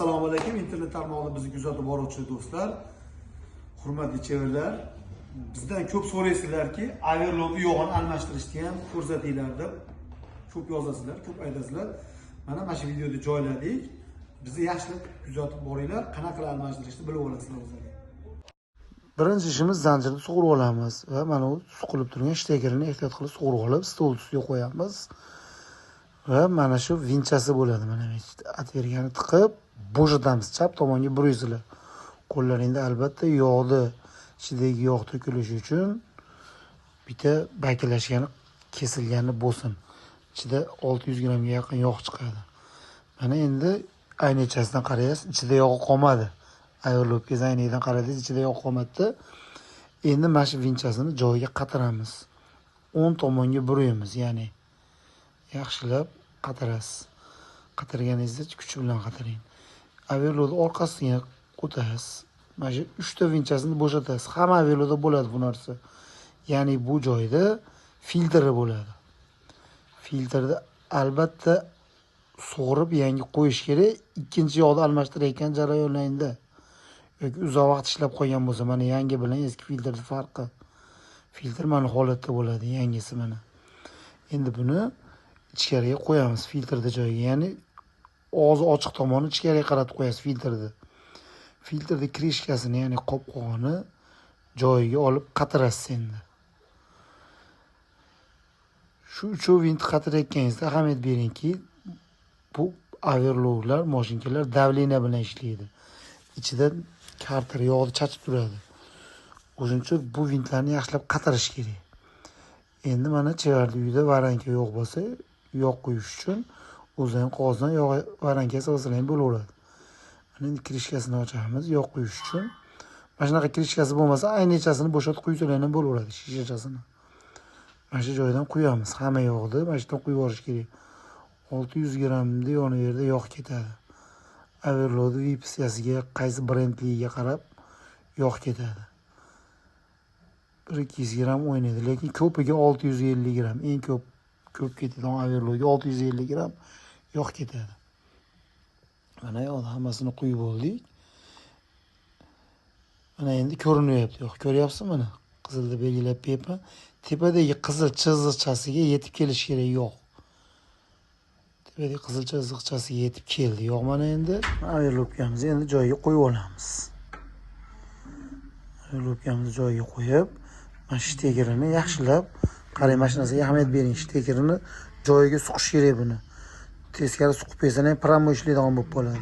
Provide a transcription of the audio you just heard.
Assalomu alaykum, internet tarmog'ida bizni kuzatib boruvchi do'stlar, hurmatli chevarlar. Bizdan ko'p so'raysizlarki, overlockni yo'g'ini almashtirishni ham ko'rsatinglar deb ko'p yozasizlar, ko'p aytasizlar. Mana shu videoda joyladik. Bizni yaxshilab kuzatib boringlar, qanaqa almashtirishni bilib olasizlar o'zingizlar. Birinchi ishimiz zanjirni sug'urib olamiz va mana bu suqilib turgan shtakerini ehtiyot qilib sug'urib olib, stol ustiga qo'yamiz. Va mana shu vinchasi bo'ladi. Mana atvergani tiqib, bo'shatamiz. Chap tomonga buraysizlar. Qo'llaringda albatta yog'ni, ichidagi yog' to'kilishi uchun bitta bakilashgani, kesilgani bo'lsin. Ichida 600 grammga yaqin yog' chiqadi. Mana endi aynachasidan qaraysiz, ichida yog' qolmadi. Overlockga aynadan qaradingiz, ichida yog' qolmadi. Endi mana shu vinchasini joyiga qatiramiz. 10 tomonga buraymiz, ya'ni yaxshilab qatirasiz. Qatirganingizda kuch bilan qatiring. Overlockni orqasiga o'tasiz. Mana shu 3 ta vinchasini bo'shatasiz. Hamma overlockda bo'ladi bu narsa. Ya'ni bu joyda filtri bo'ladi. Filtrni albatta sug'urib yangi qo'yish kerak. Ikkinchi yog'ni almashtirayotgan jarayonlarda yoki uzoq vaqt ishlab qolgan bo'lsa, mana yangi bilan eski filtrning farqi. Filtr mana holatda bo'ladi, yangisi mana. Endi buni ichkariga qo'yamiz filtrni joyiga, ya'ni og'zi ochiq tomoni ichkariga qaratib qo'yasiz filtrni. Filtrni krishkasini, ya'ni qopqog'ini joyiga olib qatirasiz endi. Shu vint qatirayotganingizda ahamiyat beringki, bu overlocklar, mashinkalar davleniya bilan ishlaydi. Ichida karter yog'ni chachib turadi. O'shuning uchun bu vintlarni yaxshilab qatirish kerak. Endi mana chevarda uyda varanka yo'q bo'lsa, yog' quyish uchun o'zdan qog'ozdan yog' varankasi olsangiz ham bo'laveradi. Mana endi krishkasini ochamiz yog' quyish uchun. Mana shunaqa krishkasi bo'lmasa, aynachasini bo'shatib quysangiz ham bo'laveradi, shishachasini. Mana shu joydan quyamiz. Hamma yog'ni mana shu yerdan quyib yuborish kerak. 600 grammda yonaverda yog' ketadi. Overlock vipsiyasiga, qaysi brendligiga qarab yog' ketadi. 1-200 gram o'ynaydi, lekin ko'piga 650 gram. Eng ko'p ketadigan overlockga 650 gram yog' ketadi. Mana yo'q, hammasini quyib oldik. Mana endi ko'rinyapti yog'. Ko'ryapsizmi mana? Qizilda belgilab bepa. Tepadagi qizil chiziqchasiga yetib kelish kerak yog'. Tepadagi qizil chiziqchasiga yetib keldi yog' mana endi. Overlockamizni endi joyiga qo'yib olamiz. Overlockamizni joyiga qo'yib, mana shu shtakerini yaxshilab, qarang, mashinasiga ahamiyat bering. Shtakerini joyiga suqish kerak buni. Teskari suqib qo'ysangiz ham promo ishlaydigan bo'lib qoladi.